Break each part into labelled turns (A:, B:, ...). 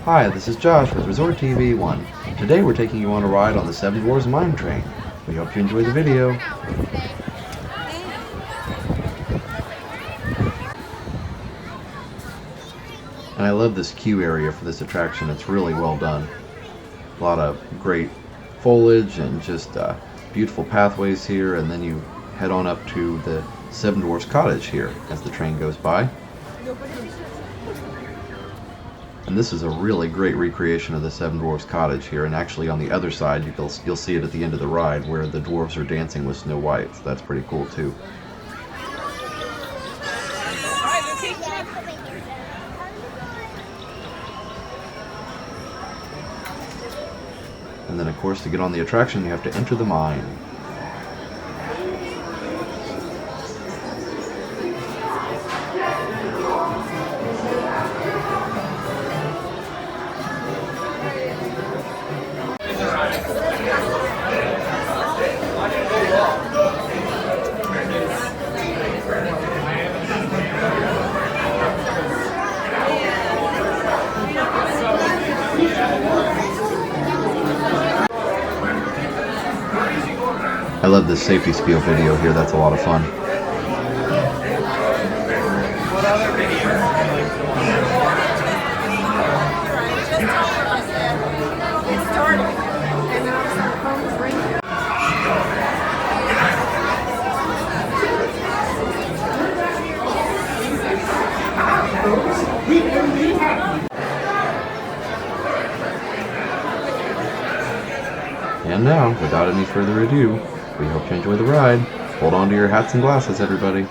A: Hi, this is Josh with Resort TV 1. Today we're taking you on a ride on the Seven Dwarfs Mine Train. We hope you enjoy the video. And I love this queue area for this attraction. It's really well done. A lot of great foliage and just beautiful pathways here, and then you head on up to the Seven Dwarfs Cottage here as the train goes by. And this is a really great recreation of the Seven Dwarfs Cottage here, and actually on the other side you'll see it at the end of the ride where the dwarves are dancing with Snow White, so that's pretty cool too. And then of course to get on the attraction you have to enter the mine. I love this safety spiel video here, that's a lot of fun. And now, without any further ado, we hope you enjoy the ride. Hold on to your hats and glasses, everybody.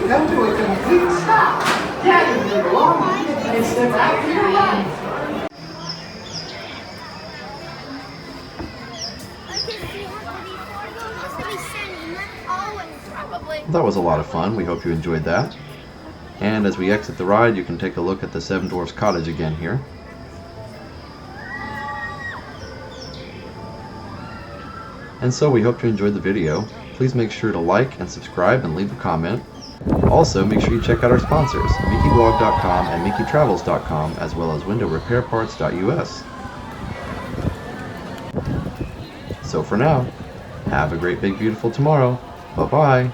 B: Come to a complete stop. Gather your belongings and step out to your right.
A: Well, that was a lot of fun. We hope you enjoyed that. And as we exit the ride, you can take a look at the Seven Dwarfs Cottage again here. And so we hope you enjoyed the video. Please make sure to like and subscribe and leave a comment. Also, make sure you check out our sponsors, MickeyBlog.com and MickeyTravels.com, as well as WindowRepairParts.us. So for now, have a great big beautiful tomorrow. Bye-bye.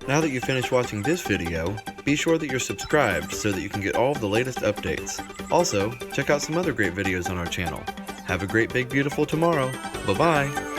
A: Now that you've finished watching this video, be sure that you're subscribed so that you can get all of the latest updates. Also, check out some other great videos on our channel. Have a great big beautiful tomorrow. Bye-bye.